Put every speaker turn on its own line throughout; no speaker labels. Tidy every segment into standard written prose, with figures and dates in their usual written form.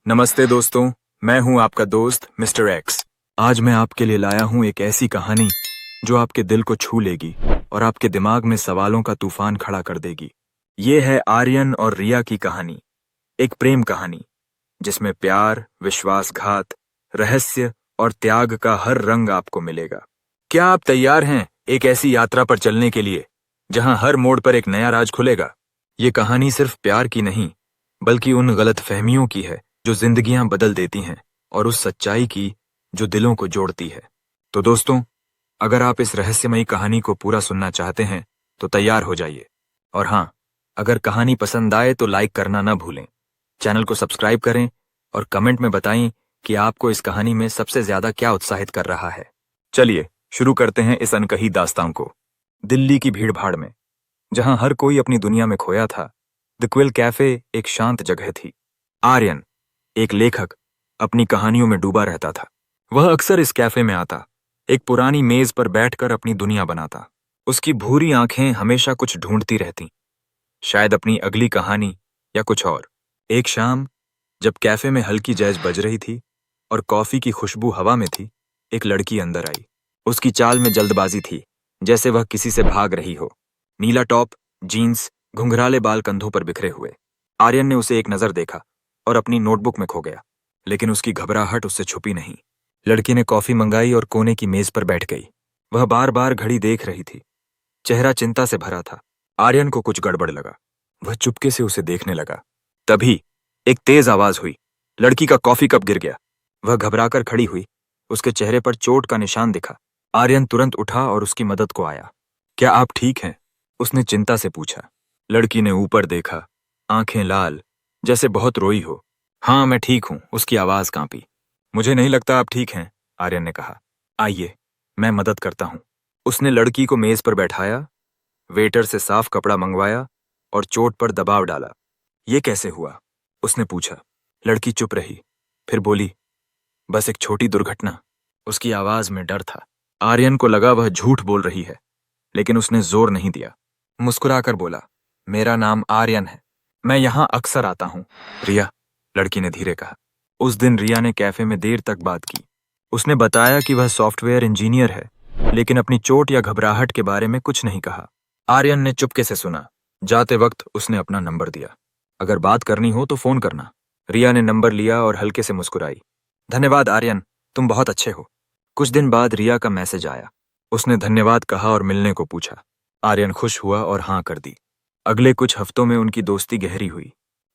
नमस्ते दोस्तों, मैं हूं आपका दोस्त मिस्टर एक्स। आज मैं आपके लिए लाया हूं एक ऐसी कहानी जो आपके दिल को छू लेगी और आपके दिमाग में सवालों का तूफान खड़ा कर देगी। ये है आर्यन और रिया की कहानी, एक प्रेम कहानी जिसमें प्यार, विश्वासघात, रहस्य और त्याग का हर रंग आपको मिलेगा। क्या आप तैयार हैं एक ऐसी यात्रा पर चलने के लिए जहां हर मोड़ पर एक नया राज खुलेगा? ये कहानी सिर्फ प्यार की नहीं, बल्कि उन गलतफहमियों की है जो जिंदगियां बदल देती हैं और उस सच्चाई की जो दिलों को जोड़ती है। तो दोस्तों, अगर आप इस रहस्यमयी कहानी को पूरा सुनना चाहते हैं तो तैयार हो जाइए। और हाँ, अगर कहानी पसंद आए तो लाइक करना ना भूलें, चैनल को सब्सक्राइब करें और कमेंट में बताएं कि आपको इस कहानी में सबसे ज्यादा क्या उत्साहित कर रहा है। चलिए शुरू करते हैं इस अनकही दास्तां को। दिल्ली की भीड़-भाड़ में, जहां हर कोई अपनी दुनिया में खोया था, द क्विल कैफे एक शांत जगह थी। आर्यन, एक लेखक, अपनी कहानियों में डूबा रहता था। वह अक्सर इस कैफे में आता, एक पुरानी मेज पर बैठकर अपनी दुनिया बनाता। उसकी भूरी आंखें हमेशा कुछ ढूंढती रहतीं, शायद अपनी अगली कहानी या कुछ और। एक शाम, जब कैफे में हल्की जैज बज रही थी और कॉफी की खुशबू हवा में थी, एक लड़की अंदर आई। उसकी चाल में जल्दबाजी थी, जैसे वह किसी से भाग रही हो। नीला टॉप, जीन्स, घुंघराले बाल कंधों पर बिखरे हुए। आर्यन ने उसे एक नजर देखा और अपनी नोटबुक में खो गया, लेकिन उसकी घबराहट उससे छुपी नहीं। लड़की ने कॉफी मंगाई और कोने की मेज पर बैठ गई। वह बार बार घड़ी देख रही थी, चेहरा चिंता से भरा था। आर्यन को कुछ गड़बड़ लगा। वह चुपके से उसे देखने लगा। तभी एक तेज आवाज हुई। लड़की का कॉफी कप गिर गया। वह घबराकर खड़ी हुई। उसके चेहरे पर चोट का निशान दिखा। आर्यन तुरंत उठा और उसकी मदद को आया। क्या आप ठीक हैं? उसने चिंता से पूछा। लड़की ने ऊपर देखा, आंखें लाल, जैसे बहुत रोई हो। हाँ, मैं ठीक हूं, उसकी आवाज कांपी। मुझे नहीं लगता आप ठीक हैं, आर्यन ने कहा। आइए, मैं मदद करता हूं। उसने लड़की को मेज पर बैठाया, वेटर से साफ कपड़ा मंगवाया और चोट पर दबाव डाला। ये कैसे हुआ? उसने पूछा। लड़की चुप रही, फिर बोली, बस एक छोटी दुर्घटना। उसकी आवाज में डर था। आर्यन को लगा वह झूठ बोल रही है, लेकिन उसने जोर नहीं दिया। मुस्कुराकर बोला, मेरा नाम आर्यन है, मैं यहां अक्सर आता हूं। रिया, लड़की ने धीरे कहा। उस दिन रिया ने कैफे में देर तक बात की। उसने बताया कि वह सॉफ्टवेयर इंजीनियर है, लेकिन अपनी चोट या घबराहट के बारे में कुछ नहीं कहा। आर्यन ने चुपके से सुना। जाते वक्त उसने अपना नंबर दिया। अगर बात करनी हो तो फोन करना। रिया ने नंबर लिया और हल्के से मुस्कुराई। धन्यवाद आर्यन, तुम बहुत अच्छे हो। कुछ दिन बाद रिया का मैसेज आया। उसने धन्यवाद कहा और मिलने को पूछा। आर्यन खुश हुआ और हाँ कर दी। अगले कुछ हफ्तों में उनकी दोस्ती गहरी हुई।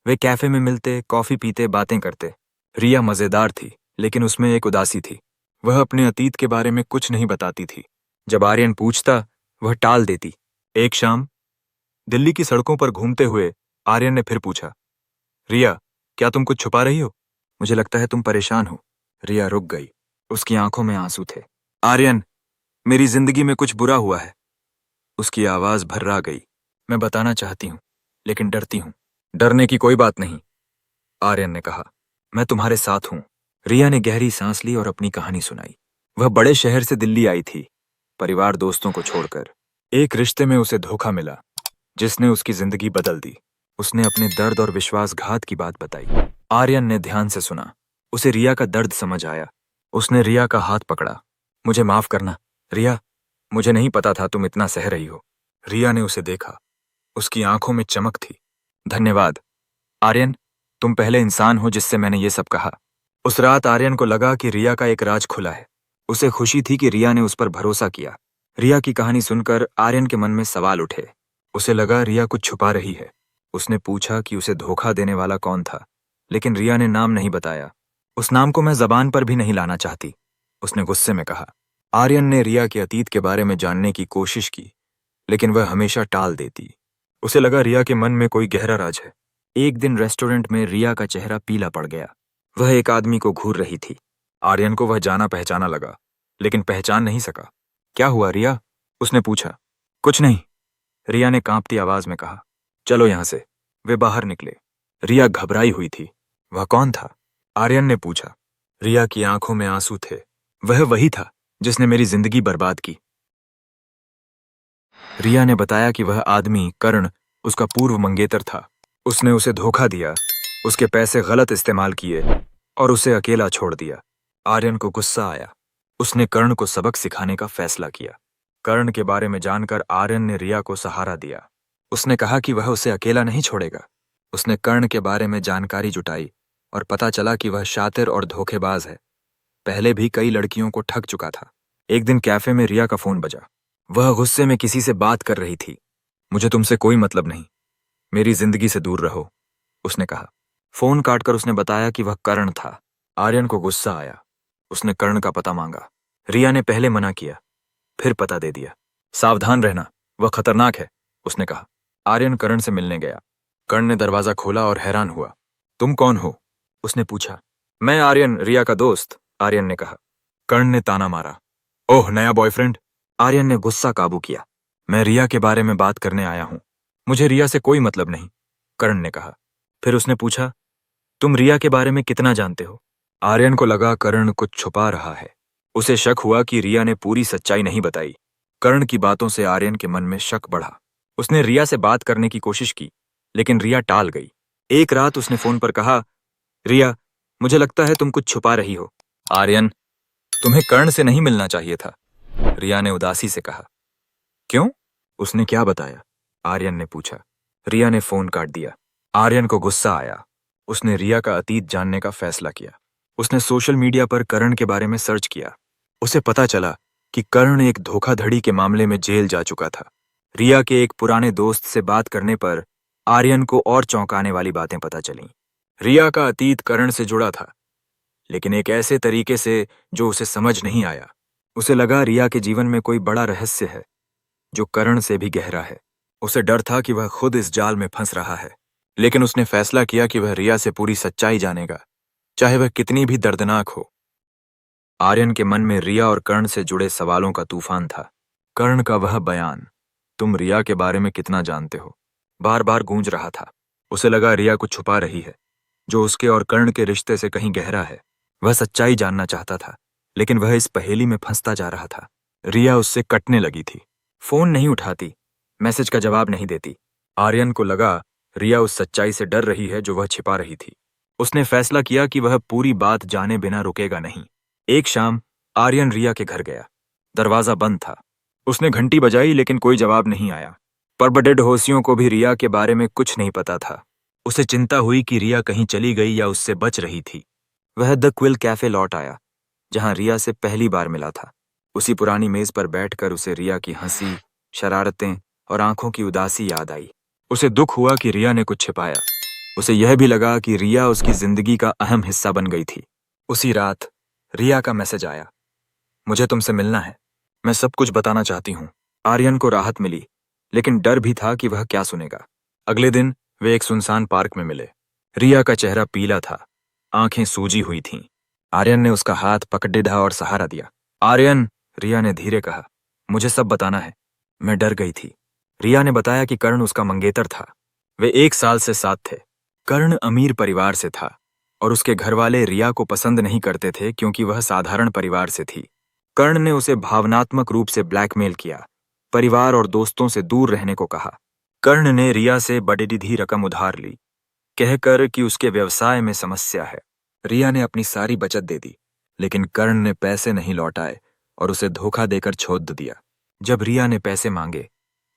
वे कैफे में मिलते, कॉफी पीते, बातें करते। रिया मजेदार थी, लेकिन उसमें एक उदासी थी। वह अपने अतीत के बारे में कुछ नहीं बताती थी। जब आर्यन पूछता, वह टाल देती। एक शाम, दिल्ली की सड़कों पर घूमते हुए आर्यन ने फिर पूछा, रिया, क्या तुम कुछ छुपा रही हो? मुझे लगता है तुम परेशान हो। रिया रुक गई। उसकी आंखों में आंसू थे। आर्यन, मेरी जिंदगी में कुछ बुरा हुआ है। उसकी आवाज भर्रा गई। मैं बताना चाहती हूँ, लेकिन डरती हूँ। डरने की कोई बात नहीं, आर्यन ने कहा। मैं तुम्हारे साथ हूं। रिया ने गहरी सांस ली और अपनी कहानी सुनाई। वह बड़े शहर से दिल्ली आई थी, परिवार दोस्तों को छोड़कर। एक रिश्ते में उसे धोखा मिला, जिसने उसकी जिंदगी बदल दी। उसने अपने दर्द और विश्वासघात की बात बताई। आर्यन ने ध्यान से सुना। उसे रिया का दर्द समझ आया। उसने रिया का हाथ पकड़ा। मुझे माफ करना, रिया, मुझे नहीं पता था तुम इतना सह रही हो। रिया ने उसे देखा। उसकी आंखों में चमक थी। धन्यवाद आर्यन, तुम पहले इंसान हो जिससे मैंने ये सब कहा। उस रात आर्यन को लगा कि रिया का एक राज खुला है। उसे खुशी थी कि रिया ने उस पर भरोसा किया। रिया की कहानी सुनकर आर्यन के मन में सवाल उठे। उसे लगा रिया कुछ छुपा रही है। उसने पूछा कि उसे धोखा देने वाला कौन था, लेकिन रिया ने नाम नहीं बताया। उस नाम को मैं जबान पर भी नहीं लाना चाहती, उसने गुस्से में कहा। आर्यन ने रिया के अतीत के बारे में जानने की कोशिश की, लेकिन वह हमेशा टाल देती। उसे लगा रिया के मन में कोई गहरा राज है। एक दिन रेस्टोरेंट में रिया का चेहरा पीला पड़ गया। वह एक आदमी को घूर रही थी। आर्यन को वह जाना पहचाना लगा, लेकिन पहचान नहीं सका। क्या हुआ रिया? उसने पूछा। कुछ नहीं, रिया ने कांपती आवाज में कहा। चलो यहां से। वे बाहर निकले। रिया घबराई हुई थी। वह कौन था? आर्यन ने पूछा। रिया की आंखों में आंसू थे। वह वही था जिसने मेरी जिंदगी बर्बाद की। रिया ने बताया कि वह आदमी कर्ण उसका पूर्व मंगेतर था। उसने उसे धोखा दिया, उसके पैसे गलत इस्तेमाल किए और उसे अकेला छोड़ दिया। आर्यन को गुस्सा आया। उसने कर्ण को सबक सिखाने का फैसला किया। कर्ण के बारे में जानकर आर्यन ने रिया को सहारा दिया। उसने कहा कि वह उसे अकेला नहीं छोड़ेगा। उसने कर्ण के बारे में जानकारी जुटाई और पता चला कि वह शातिर और धोखेबाज है। पहले भी कई लड़कियों को ठग चुका था। एक दिन कैफे में रिया का फोन बजा। वह गुस्से में किसी से बात कर रही थी। मुझे तुमसे कोई मतलब नहीं, मेरी जिंदगी से दूर रहो, उसने कहा। फोन काटकर उसने बताया कि वह कर्ण था। आर्यन को गुस्सा आया। उसने कर्ण का पता मांगा। रिया ने पहले मना किया, फिर पता दे दिया। सावधान रहना, वह खतरनाक है, उसने कहा। आर्यन कर्ण से मिलने गया। कर्ण ने दरवाजा खोला और हैरान हुआ। तुम कौन हो? उसने पूछा। मैं आर्यन, रिया का दोस्त, आर्यन ने कहा। कर्ण ने ताना मारा। ओह, नया बॉयफ्रेंड? आर्यन ने गुस्सा काबू किया। मैं रिया के बारे में बात करने आया हूं, मुझे रिया से कोई मतलब नहीं, कर्ण ने कहा। फिर उसने पूछा, तुम रिया के बारे में कितना जानते हो? आर्यन को लगा कर्ण कुछ छुपा रहा है। उसे शक हुआ कि रिया ने पूरी सच्चाई नहीं बताई। कर्ण की बातों से आर्यन के मन में शक बढ़ा। उसने रिया से बात करने की कोशिश की, लेकिन रिया टाल गई। एक रात उसने फोन पर कहा, रिया, मुझे लगता है तुम कुछ छुपा रही हो। आर्यन, तुम्हें कर्ण से नहीं मिलना चाहिए था, रिया ने उदासी से कहा। क्यों? उसने क्या बताया? आर्यन ने पूछा। रिया ने फोन काट दिया। आर्यन को गुस्सा आया। उसने रिया का अतीत जानने का फैसला किया। उसने सोशल मीडिया पर कर्ण के बारे में सर्च किया। उसे पता चला कि कर्ण एक धोखाधड़ी के मामले में जेल जा चुका था। रिया के एक पुराने दोस्त से बात करने पर आर्यन को और चौंकाने वाली बातें पता चलीं। रिया का अतीत कर्ण से जुड़ा था, लेकिन एक ऐसे तरीके से जो उसे समझ नहीं आया। उसे लगा रिया के जीवन में कोई बड़ा रहस्य है जो कर्ण से भी गहरा है। उसे डर था कि वह खुद इस जाल में फंस रहा है, लेकिन उसने फैसला किया कि वह रिया से पूरी सच्चाई जानेगा, चाहे वह कितनी भी दर्दनाक हो। आर्यन के मन में रिया और कर्ण से जुड़े सवालों का तूफान था। कर्ण का वह बयान, तुम रिया के बारे में कितना जानते हो, बार बार गूंज रहा था। उसे लगा रिया कुछ छुपा रही है जो उसके और कर्ण के रिश्ते से कहीं गहरा है। वह सच्चाई जानना चाहता था, लेकिन वह इस पहेली में फंसता जा रहा था। रिया उससे कटने लगी थी। फोन नहीं उठाती, मैसेज का जवाब नहीं देती। आर्यन को लगा रिया उस सच्चाई से डर रही है जो वह छिपा रही थी। उसने फैसला किया कि वह पूरी बात जाने बिना रुकेगा नहीं। एक शाम आर्यन रिया के घर गया। दरवाजा बंद था। उसने घंटी बजाई, लेकिन कोई जवाब नहीं आया। पर बड़े ढोसियों को भी रिया के बारे में कुछ नहीं पता था। उसे चिंता हुई कि रिया कहीं चली गई या उससे बच रही थी। वह द क्विल कैफे लौट आया, जहां रिया से पहली बार मिला था। उसी पुरानी मेज पर बैठकर उसे रिया की हंसी, शरारतें और आंखों की उदासी याद आई। उसे दुख हुआ कि रिया ने कुछ छिपाया। उसे यह भी लगा कि रिया उसकी जिंदगी का अहम हिस्सा बन गई थी। उसी रात रिया का मैसेज आया, मुझे तुमसे मिलना है, मैं सब कुछ बताना चाहती हूँ। आर्यन को राहत मिली, लेकिन डर भी था कि वह क्या सुनेगा। अगले दिन वे एक सुनसान पार्क में मिले। रिया का चेहरा पीला था, आंखें सूजी हुई थीं। आर्यन ने उसका हाथ पकड़ा और सहारा दिया। आर्यन, रिया ने धीरे कहा, मुझे सब बताना है। मैं डर गई थी। रिया ने बताया कि कर्ण उसका मंगेतर था। वे 1 साल से साथ थे। कर्ण अमीर परिवार से था और उसके घरवाले रिया को पसंद नहीं करते थे क्योंकि वह साधारण परिवार से थी। कर्ण ने उसे भावनात्मक रूप से ब्लैकमेल किया, परिवार और दोस्तों से दूर रहने को कहा। कर्ण ने रिया से बड़ी रकम उधार ली, कहकर कि उसके व्यवसाय में समस्या है। रिया ने अपनी सारी बचत दे दी, लेकिन कर्ण ने पैसे नहीं लौटाए और उसे धोखा देकर छोड़ दिया। जब रिया ने पैसे मांगे,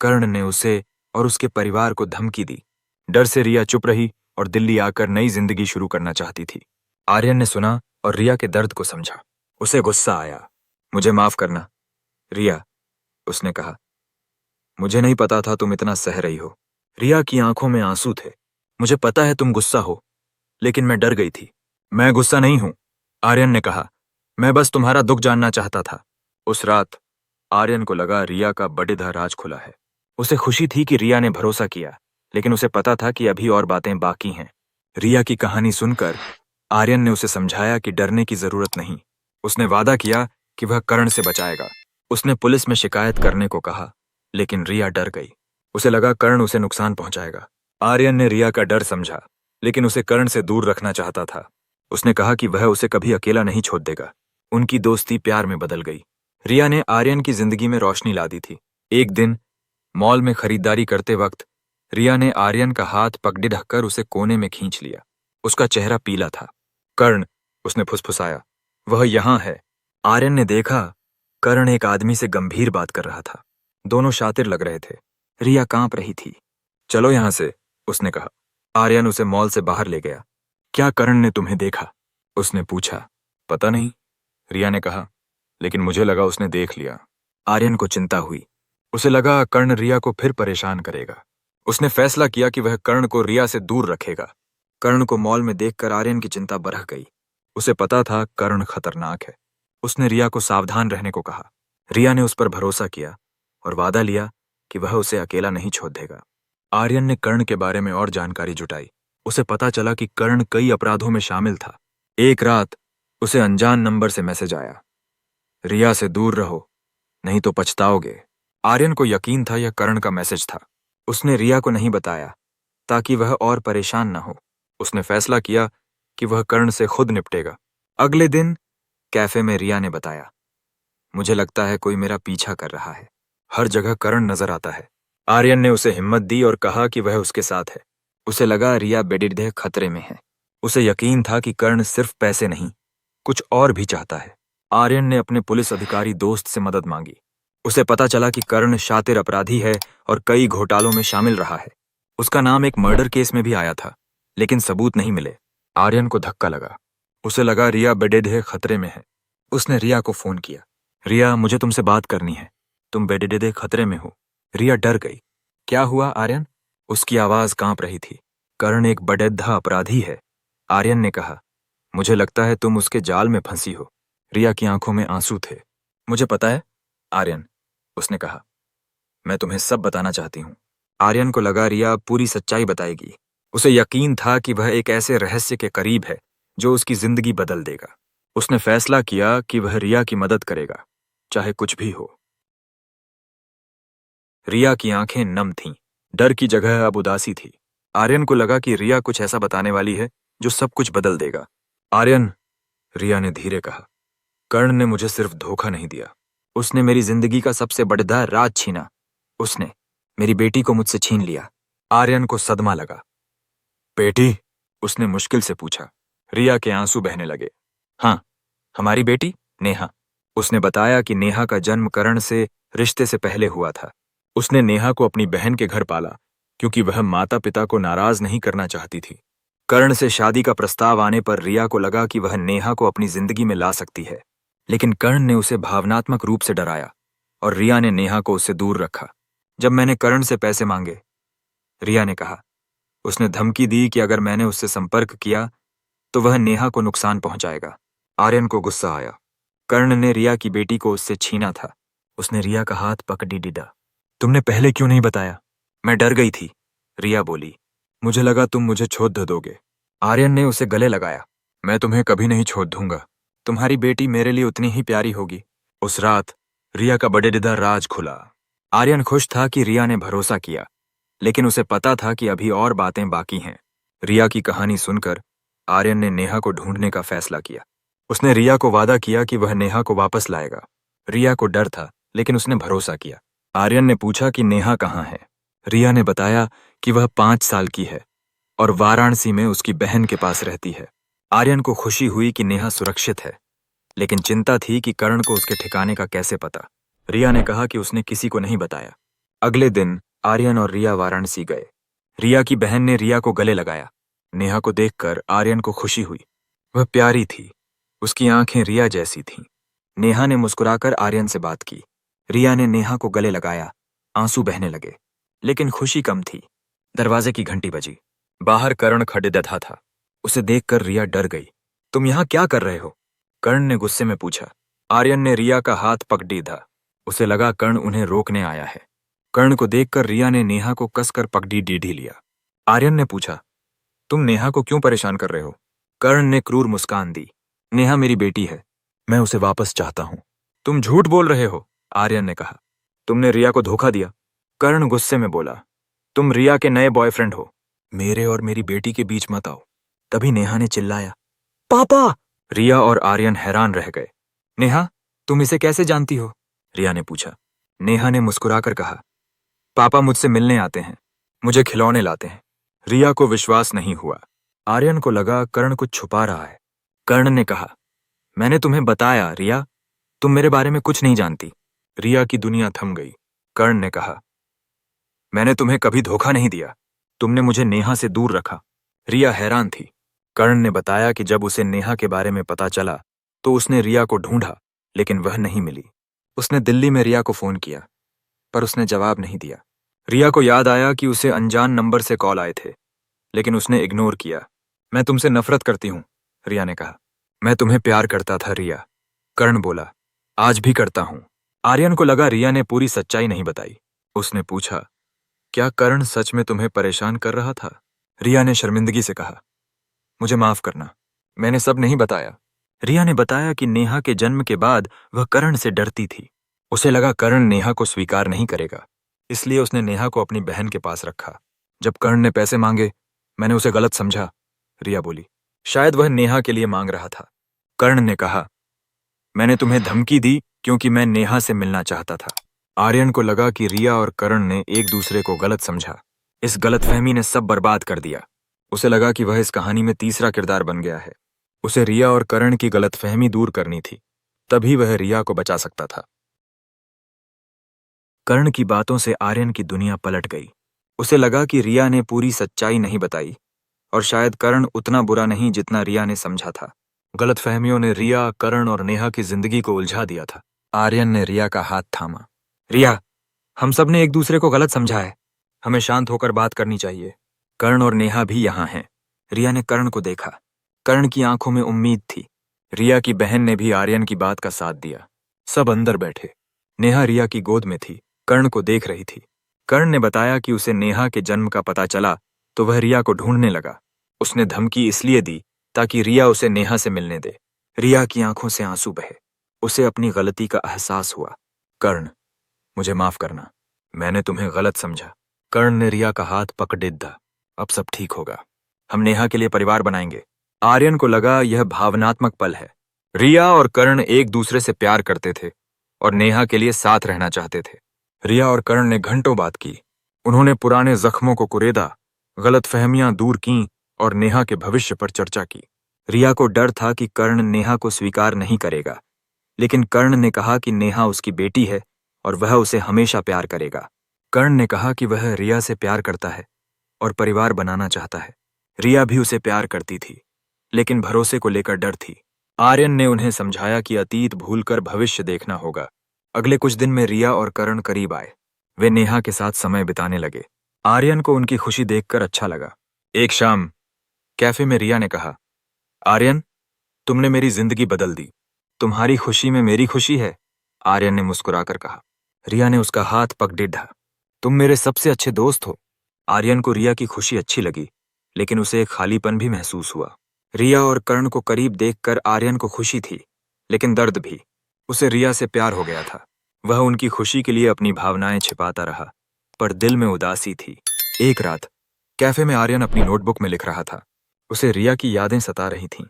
कर्ण ने उसे और उसके परिवार को धमकी दी। डर से रिया चुप रही और दिल्ली आकर नई जिंदगी शुरू करना चाहती थी। आर्यन ने सुना और रिया के दर्द को समझा। उसे गुस्सा आया। मुझे माफ करना, रिया, उसने कहा। मुझे नहीं पता था तुम इतना सह रही हो। रिया की आंखों में आंसू थे। मुझे पता है तुम गुस्सा हो, लेकिन मैं डर गई थी। मैं गुस्सा नहीं हूं, आर्यन ने कहा। मैं बस तुम्हारा दुख जानना चाहता था। उस रात आर्यन को लगा रिया का बड़ेदा राज खुला है। उसे खुशी थी कि रिया ने भरोसा किया, लेकिन उसे पता था कि अभी और बातें बाकी हैं। रिया की कहानी सुनकर आर्यन ने उसे समझाया कि डरने की जरूरत नहीं। उसने वादा किया कि वह कर्ण से बचाएगा। उसने पुलिस में शिकायत करने को कहा, लेकिन रिया डर गई। उसे लगा कर्ण उसे नुकसान पहुंचाएगा। आर्यन ने रिया का डर समझा, लेकिन उसे कर्ण से दूर रखना चाहता था। उसने कहा कि वह उसे कभी अकेला नहीं छोड़ देगा। उनकी दोस्ती प्यार में बदल गई। रिया ने आर्यन की जिंदगी में रोशनी ला दी थी। एक दिन मॉल में खरीदारी करते वक्त रिया ने आर्यन का हाथ पकड़े ढककर उसे कोने में खींच लिया। उसका चेहरा पीला था। कर्ण, उसने फुसफुसाया, वह यहाँ है। आर्यन ने देखा कर्ण एक आदमी से गंभीर बात कर रहा था। दोनों शातिर लग रहे थे। रिया कांप रही थी। चलो यहां से, उसने कहा। आर्यन उसे मॉल से बाहर ले गया। क्या कर्ण ने तुम्हें देखा? उसने पूछा। पता नहीं, रिया ने कहा, लेकिन मुझे लगा उसने देख लिया। आर्यन को चिंता हुई। उसे लगा कर्ण रिया को फिर परेशान करेगा। उसने फैसला किया कि वह कर्ण को रिया से दूर रखेगा। कर्ण को मॉल में देखकर आर्यन की चिंता बढ़ गई। उसे पता था कर्ण खतरनाक है। उसने रिया को सावधान रहने को कहा। रिया ने उस पर भरोसा किया और वादा लिया कि वह उसे अकेला नहीं छोड़ देगा। आर्यन ने कर्ण के बारे में और जानकारी जुटाई। उसे पता चला कि कर्ण कई अपराधों में शामिल था। एक रात उसे अनजान नंबर से मैसेज आया, रिया से दूर रहो, नहीं तो पछताओगे। आर्यन को यकीन था यह कर्ण का मैसेज था। उसने रिया को नहीं बताया ताकि वह और परेशान न हो। उसने फैसला किया कि वह कर्ण से खुद निपटेगा। अगले दिन कैफे में रिया ने बताया, मुझे लगता है कोई मेरा पीछा कर रहा है। हर जगह कर्ण नजर आता है। आर्यन ने उसे हिम्मत दी और कहा कि वह उसके साथ है। उसे लगा रिया बेडिडे खतरे में है। उसे यकीन था कि कर्ण सिर्फ पैसे नहीं, कुछ और भी चाहता है। आर्यन ने अपने पुलिस अधिकारी दोस्त से मदद मांगी। उसे पता चला कि कर्ण शातिर अपराधी है और कई घोटालों में शामिल रहा है। उसका नाम एक मर्डर केस में भी आया था, लेकिन सबूत नहीं मिले। आर्यन को धक्का लगा। उसे लगा रिया बेडिडे खतरे में है। उसने रिया को फोन किया। रिया, मुझे तुमसे बात करनी है। तुम बेडिडे खतरे में हो। रिया डर गई। क्या हुआ आर्यन? उसकी आवाज कांप रही थी। कर्ण एक बड़ेद्धा अपराधी है, आर्यन ने कहा। मुझे लगता है तुम उसके जाल में फंसी हो। रिया की आंखों में आंसू थे। मुझे पता है आर्यन, उसने कहा। मैं तुम्हें सब बताना चाहती हूँ। आर्यन को लगा रिया पूरी सच्चाई बताएगी। उसे यकीन था कि वह एक ऐसे रहस्य के करीब है जो उसकी जिंदगी बदल देगा। उसने फैसला किया कि वह रिया की मदद करेगा, चाहे कुछ भी हो। रिया की आंखें नम थीं। डर की जगह अब उदासी थी। आर्यन को लगा कि रिया कुछ ऐसा बताने वाली है जो सब कुछ बदल देगा। आर्यन, रिया ने धीरे कहा, कर्ण ने मुझे सिर्फ धोखा नहीं दिया, उसने मेरी जिंदगी का सबसे बड़ा राज छीना। उसने मेरी बेटी को मुझसे छीन लिया। आर्यन को सदमा लगा। बेटी? उसने मुश्किल से पूछा। रिया के आंसू बहने लगे। हाँ, हमारी बेटी नेहा। उसने बताया कि नेहा का जन्म कर्ण से रिश्ते से पहले हुआ था। उसने नेहा को अपनी बहन के घर पाला क्योंकि वह माता पिता को नाराज नहीं करना चाहती थी। कर्ण से शादी का प्रस्ताव आने पर रिया को लगा कि वह नेहा को अपनी जिंदगी में ला सकती है, लेकिन कर्ण ने उसे भावनात्मक रूप से डराया और रिया ने नेहा को उससे दूर रखा। जब मैंने कर्ण से पैसे मांगे, रिया ने कहा, उसने धमकी दी कि अगर मैंने उससे संपर्क किया तो वह नेहा को नुकसान पहुंचाएगा। आर्यन को गुस्सा आया। कर्ण ने रिया की बेटी को उससे छीना था। उसने रिया का हाथ पकड़ी डीडा। तुमने पहले क्यों नहीं बताया? मैं डर गई थी, रिया बोली। मुझे लगा तुम मुझे छोड़ दोगे। आर्यन ने उसे गले लगाया। मैं तुम्हें कभी नहीं छोड़ दूंगा। तुम्हारी बेटी मेरे लिए उतनी ही प्यारी होगी। उस रात रिया का बड़ेदिदा राज खुला। आर्यन खुश था कि रिया ने भरोसा किया, लेकिन उसे पता था कि अभी और बातें बाकी हैं। रिया की कहानी सुनकर आर्यन ने नेहा को ढूंढने का फैसला किया। उसने रिया को वादा किया कि वह नेहा को वापस लाएगा। रिया को डर था, लेकिन उसने भरोसा किया। आर्यन ने पूछा कि नेहा कहाँ है। रिया ने बताया कि वह 5 साल की है और वाराणसी में उसकी बहन के पास रहती है। आर्यन को खुशी हुई कि नेहा सुरक्षित है, लेकिन चिंता थी कि कर्ण को उसके ठिकाने का कैसे पता। रिया ने कहा कि उसने किसी को नहीं बताया। अगले दिन आर्यन और रिया वाराणसी गए। रिया की बहन ने रिया को गले लगाया। नेहा को देखकर आर्यन को खुशी हुई। वह प्यारी थी। उसकी आंखें रिया जैसी थीं। नेहा ने मुस्कुराकर आर्यन से बात की। रिया ने नेहा को गले लगाया। आंसू बहने लगे, लेकिन खुशी कम थी। दरवाजे की घंटी बजी। बाहर कर्ण खड़े बैठा था। उसे देखकर रिया डर गई। तुम यहाँ क्या कर रहे हो? कर्ण ने गुस्से में पूछा। आर्यन ने रिया का हाथ पकड़ी था। उसे लगा कर्ण उन्हें रोकने आया है। कर्ण को देखकर रिया ने नेहा को कसकर पकड़ी डीढ़ी लिया। आर्यन ने पूछा, तुम नेहा को क्यों परेशान कर रहे हो? कर्ण ने क्रूर मुस्कान दी। नेहा मेरी बेटी है, मैं उसे वापस चाहता हूं। तुम झूठ बोल रहे हो, आर्यन ने कहा। तुमने रिया को धोखा दिया। कर्ण गुस्से में बोला। तुम रिया के नए बॉयफ्रेंड हो। मेरे और मेरी बेटी के बीच मत आओ। तभी नेहा ने चिल्लाया, पापा! रिया और आर्यन हैरान रह गए। नेहा, तुम इसे कैसे जानती हो? रिया ने पूछा। नेहा ने मुस्कुराकर कहा, पापा मुझसे मिलने आते हैं, मुझे खिलौने लाते हैं। रिया को विश्वास नहीं हुआ। आर्यन को लगा कर्ण कुछ छुपा रहा है। कर्ण ने कहा, मैंने तुम्हें बताया रिया, तुम मेरे बारे में कुछ नहीं जानती। रिया की दुनिया थम गई। कर्ण ने कहा, मैंने तुम्हें कभी धोखा नहीं दिया, तुमने मुझे नेहा से दूर रखा। रिया हैरान थी। कर्ण ने बताया कि जब उसे नेहा के बारे में पता चला तो उसने रिया को ढूंढा, लेकिन वह नहीं मिली। उसने दिल्ली में रिया को फोन किया, पर उसने जवाब नहीं दिया। रिया को याद आया कि उसे अनजान नंबर से कॉल आए थे, लेकिन उसने इग्नोर किया। मैं तुमसे नफरत करती हूं, रिया ने कहा। मैं तुम्हें प्यार करता था रिया, कर्ण बोला। आज भी करता हूं। आर्यन को लगा रिया ने पूरी सच्चाई नहीं बताई। उसने पूछा, क्या कर्ण सच में तुम्हें परेशान कर रहा था? रिया ने शर्मिंदगी से कहा, मुझे माफ करना, मैंने सब नहीं बताया। रिया ने बताया कि नेहा के जन्म के बाद वह कर्ण से डरती थी। उसे लगा कर्ण नेहा को स्वीकार नहीं करेगा, इसलिए उसने नेहा को अपनी बहन के पास रखा। जब कर्ण ने पैसे मांगे, मैंने उसे गलत समझा, रिया बोली। शायद वह नेहा के लिए मांग रहा था। कर्ण ने कहा, मैंने तुम्हें धमकी दी क्योंकि मैं नेहा से मिलना चाहता था। आर्यन को लगा कि रिया और कर्ण ने एक दूसरे को गलत समझा। इस गलतफहमी ने सब बर्बाद कर दिया। उसे लगा कि वह इस कहानी में तीसरा किरदार बन गया है। उसे रिया और कर्ण की गलतफहमी दूर करनी थी, तभी वह रिया को बचा सकता था। कर्ण की बातों से आर्यन की दुनिया पलट गई। उसे लगा कि रिया ने पूरी सच्चाई नहीं बताई, और शायद कर्ण उतना बुरा नहीं जितना रिया ने समझा था। गलतफहमियों ने रिया, कर्ण और नेहा की जिंदगी को उलझा दिया था। आर्यन ने रिया का हाथ थामा। रिया, हम सब ने एक दूसरे को गलत समझा है, हमें शांत होकर बात करनी चाहिए। कर्ण और नेहा भी यहाँ हैं। रिया ने कर्ण को देखा। कर्ण की आंखों में उम्मीद थी। रिया की बहन ने भी आर्यन की बात का साथ दिया। सब अंदर बैठे। नेहा रिया की गोद में थी, कर्ण को देख रही थी। कर्ण ने बताया कि उसे नेहा के जन्म का पता चला तो वह रिया को ढूंढने लगा। उसने धमकी इसलिए दी ताकि रिया उसे नेहा से मिलने दे। रिया की आंखों से आंसू बहे। उसे अपनी गलती का एहसास हुआ। कर्ण, मुझे माफ करना, मैंने तुम्हें गलत समझा। कर्ण ने रिया का हाथ पकड़े दिया। अब सब ठीक होगा, हम नेहा के लिए परिवार बनाएंगे। आर्यन को लगा यह भावनात्मक पल है। रिया और कर्ण एक दूसरे से प्यार करते थे और नेहा के लिए साथ रहना चाहते थे। रिया और कर्ण ने घंटों बात की। उन्होंने पुराने जख्मों को कुरेदा, गलतफहमियां दूर कीं और नेहा के भविष्य पर चर्चा की। रिया को डर था कि कर्ण नेहा को स्वीकार नहीं करेगा, लेकिन कर्ण ने कहा कि नेहा उसकी बेटी है और वह उसे हमेशा प्यार करेगा। कर्ण ने कहा कि वह रिया से प्यार करता है और परिवार बनाना चाहता है। रिया भी उसे प्यार करती थी, लेकिन भरोसे को लेकर डर थी। आर्यन ने उन्हें समझाया कि अतीत भूलकर भविष्य देखना होगा। अगले कुछ दिन में रिया और कर्ण करीब आए। वे नेहा के साथ समय बिताने लगे। आर्यन को उनकी खुशी देखकर अच्छा लगा। एक शाम कैफे में रिया ने कहा, आर्यन, तुमने मेरी जिंदगी बदल दी। तुम्हारी खुशी में मेरी खुशी है, आर्यन ने मुस्कुराकर कहा। रिया ने उसका हाथ पकड़े ढा। तुम मेरे सबसे अच्छे दोस्त हो। आर्यन को रिया की खुशी अच्छी लगी, लेकिन उसे एक खालीपन भी महसूस हुआ। रिया और कर्ण को करीब देखकर आर्यन को खुशी थी, लेकिन दर्द भी। उसे रिया से प्यार हो गया था। वह उनकी खुशी के लिए अपनी भावनाएं छिपाता रहा, पर दिल में उदासी थी। एक रात कैफे में आर्यन अपनी नोटबुक में लिख रहा था। उसे रिया की यादें सता रही थीं।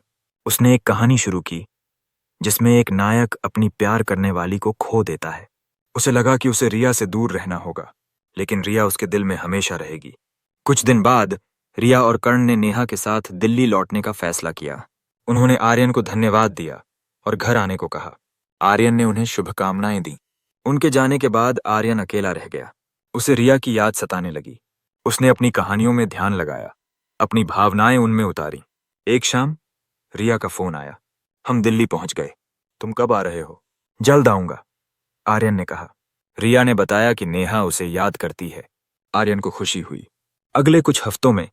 उसने एक कहानी शुरू की जिसमें एक नायक अपनी प्यार करने वाली को खो देता है। उसे लगा कि उसे रिया से दूर रहना होगा, लेकिन रिया उसके दिल में हमेशा रहेगी। कुछ दिन बाद रिया और कर्ण ने नेहा के साथ दिल्ली लौटने का फैसला किया। उन्होंने आर्यन को धन्यवाद दिया और घर आने को कहा। आर्यन ने उन्हें शुभकामनाएं दी। उनके जाने के बाद आर्यन अकेला रह गया। उसे रिया की याद सताने लगी। उसने अपनी कहानियों में ध्यान लगाया, अपनी भावनाएं उनमें उतारी। एक शाम रिया का फोन आया। हम दिल्ली पहुंच गए। तुम कब आ रहे हो? जल्द आऊंगा, आर्यन ने कहा। रिया ने बताया कि नेहा उसे याद करती है। आर्यन को खुशी हुई। अगले कुछ हफ्तों में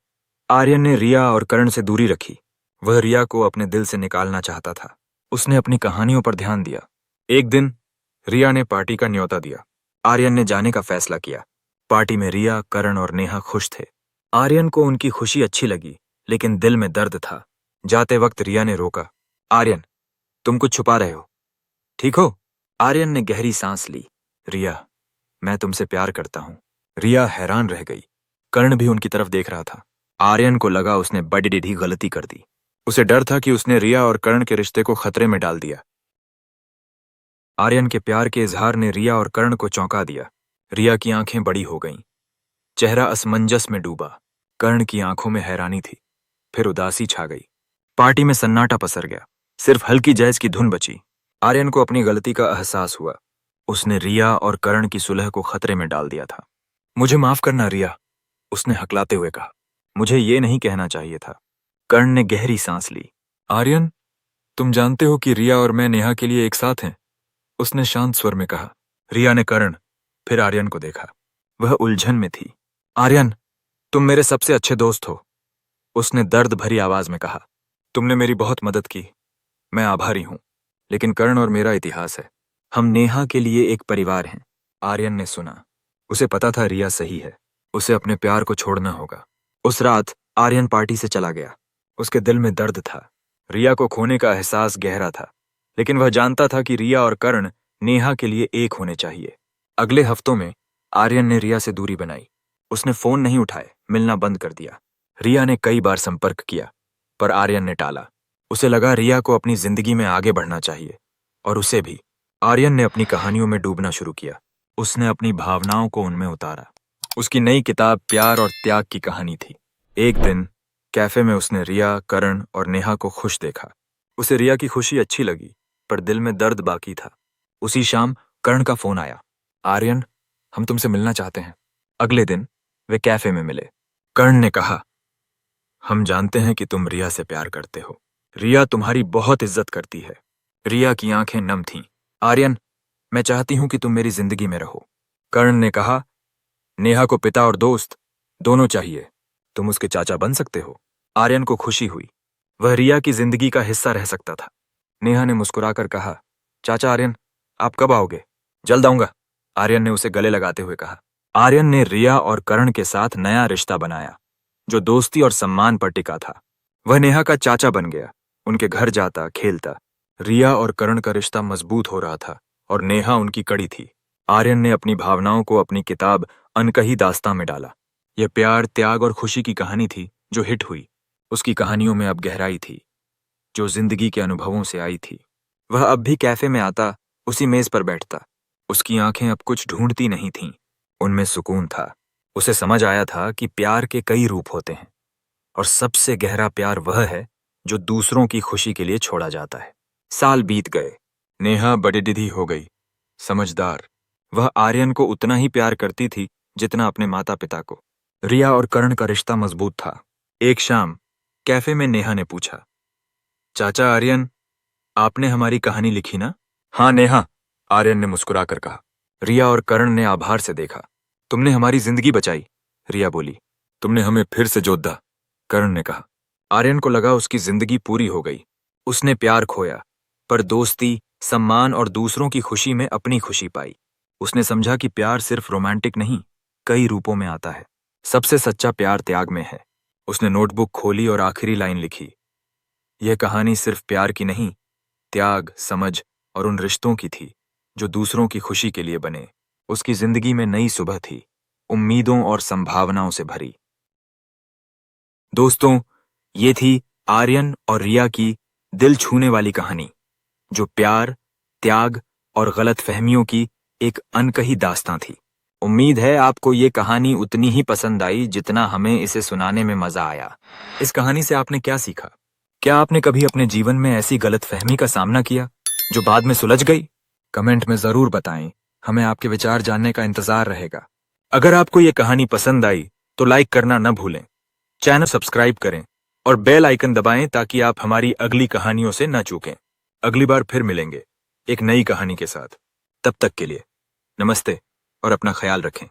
आर्यन ने रिया और कर्ण से दूरी रखी। वह रिया को अपने दिल से निकालना चाहता था। उसने अपनी कहानियों पर ध्यान दिया। एक दिन रिया ने पार्टी का न्योता दिया। आर्यन ने जाने का फैसला किया। पार्टी में रिया, कर्ण और नेहा खुश थे। आर्यन को उनकी खुशी अच्छी लगी, लेकिन दिल में दर्द था। जाते वक्त रिया ने रोका। आर्यन, तुम कुछ छुपा रहे हो, ठीक हो? आर्यन ने गहरी सांस ली। रिया, मैं तुमसे प्यार करता हूं। रिया हैरान रह गई। कर्ण भी उनकी तरफ देख रहा था। आर्यन को लगा उसने बड़ी टेढ़ी गलती कर दी। उसे डर था कि उसने रिया और कर्ण के रिश्ते को खतरे में डाल दिया। आर्यन के प्यार के इजहार ने रिया और कर्ण को चौंका दिया। रिया की आंखें बड़ी हो गईं। चेहरा असमंजस में डूबा। कर्ण की आंखों में हैरानी थी। फिर उदासी छा गई। पार्टी में सन्नाटा पसर गया। सिर्फ हल्की जैज की धुन बची। आर्यन को अपनी गलती का एहसास हुआ। उसने रिया और करण की सुलह को खतरे में डाल दिया था। मुझे माफ करना रिया, उसने हकलाते हुए कहा। मुझे ये नहीं कहना चाहिए था। कर्ण ने गहरी सांस ली। आर्यन, तुम जानते हो कि रिया और मैं नेहा के लिए एक साथ हैं, उसने शांत स्वर में कहा। रिया ने कर्ण फिर आर्यन को देखा। वह उलझन में थी। आर्यन, तुम मेरे सबसे अच्छे दोस्त हो, उसने दर्द भरी आवाज में कहा। तुमने मेरी बहुत मदद की, मैं आभारी हूं, लेकिन कर्ण और मेरा इतिहास है। हम नेहा के लिए एक परिवार हैं। आर्यन ने सुना। उसे पता था रिया सही है। उसे अपने प्यार को छोड़ना होगा। उस रात आर्यन पार्टी से चला गया। उसके दिल में दर्द था। रिया को खोने का एहसास गहरा था, लेकिन वह जानता था कि रिया और कर्ण नेहा के लिए एक होने चाहिए। अगले हफ्तों में आर्यन ने रिया से दूरी बनाई। उसने फोन नहीं उठाए, मिलना बंद कर दिया। रिया ने कई बार संपर्क किया, पर आर्यन ने टाला। उसे लगा रिया को अपनी जिंदगी में आगे बढ़ना चाहिए, और उसे भी। आर्यन ने अपनी कहानियों में डूबना शुरू किया। उसने अपनी भावनाओं को उनमें उतारा। उसकी नई किताब प्यार और त्याग की कहानी थी। एक दिन कैफे में उसने रिया, करण और नेहा को खुश देखा। उसे रिया की खुशी अच्छी लगी, पर दिल में दर्द बाकी था। उसी शाम कर्ण का फोन आया। आर्यन, हम तुमसे मिलना चाहते हैं। अगले दिन वे कैफे में मिले। कर्ण ने कहा, हम जानते हैं कि तुम रिया से प्यार करते हो। रिया तुम्हारी बहुत इज्जत करती है। रिया की आंखें नम थीं। आर्यन, मैं चाहती हूं कि तुम मेरी जिंदगी में रहो। कर्ण ने कहा, नेहा को पिता और दोस्त दोनों चाहिए। तुम उसके चाचा बन सकते हो। आर्यन को खुशी हुई। वह रिया की जिंदगी का हिस्सा रह सकता था। नेहा ने मुस्कुराकर कहा, चाचा आर्यन, आप कब आओगे? जल्द आऊंगा, आर्यन ने उसे गले लगाते हुए कहा। आर्यन ने रिया और कर्ण के साथ नया रिश्ता बनाया, जो दोस्ती और सम्मान पर टिका था। वह नेहा का चाचा बन गया। उनके घर जाता, खेलता। रिया और कर्ण का रिश्ता मजबूत हो रहा था, और नेहा उनकी कड़ी थी। आर्यन ने अपनी भावनाओं को अपनी किताब अनकही दास्तां में डाला। यह प्यार, त्याग और खुशी की कहानी थी जो हिट हुई। उसकी कहानियों में अब गहराई थी, जो जिंदगी के अनुभवों से आई थी। वह अब भी कैफे में आता, उसी मेज पर बैठता। उसकी आंखें अब कुछ ढूंढती नहीं थीं, उनमें सुकून था। उसे समझ आया था कि प्यार के कई रूप होते हैं, और सबसे गहरा प्यार वह है जो दूसरों की खुशी के लिए छोड़ा जाता है। साल बीत गए। नेहा बड़ी हो गई, समझदार। वह आर्यन को उतना ही प्यार करती थी जितना अपने माता पिता को। रिया और कर्ण का रिश्ता मजबूत था। एक शाम कैफे में नेहा ने पूछा, चाचा आर्यन, आपने हमारी कहानी लिखी ना? हाँ नेहा, आर्यन ने मुस्कुराकर कहा। रिया और कर्ण ने आभार से देखा। तुमने हमारी जिंदगी बचाई, रिया बोली। तुमने हमें फिर से जोधा, कर्ण ने कहा। आर्यन को लगा उसकी जिंदगी पूरी हो गई। उसने प्यार खोया, पर दोस्ती, सम्मान और दूसरों की खुशी में अपनी खुशी पाई। उसने समझा कि प्यार सिर्फ रोमांटिक नहीं, कई रूपों में आता है। सबसे सच्चा प्यार त्याग में है। उसने नोटबुक खोली और आखिरी लाइन लिखी। यह कहानी सिर्फ प्यार की नहीं, त्याग, समझ और उन रिश्तों की थी जो दूसरों की खुशी के लिए बने। उसकी जिंदगी में नई सुबह थी, उम्मीदों और संभावनाओं से भरी। दोस्तों, ये थी आर्यन और रिया की दिल छूने वाली कहानी, जो प्यार, त्याग और गलतफहमियों की एक अनकही दास्तां थी। उम्मीद है आपको ये कहानी उतनी ही पसंद आई जितना हमें इसे सुनाने में मजा आया। इस कहानी से आपने क्या सीखा? क्या आपने कभी अपने जीवन में ऐसी गलतफहमी का सामना किया जो बाद में सुलझ गई? कमेंट में जरूर बताएं। हमें आपके विचार जानने का इंतजार रहेगा। अगर आपको ये कहानी पसंद आई तो लाइक करना न भूलें, चैनल सब्सक्राइब करें और बेल आइकन दबाएं ताकि आप हमारी अगली कहानियों से न चूकें। अगली बार फिर मिलेंगे एक नई कहानी के साथ। तब तक के लिए नमस्ते और अपना ख्याल रखें।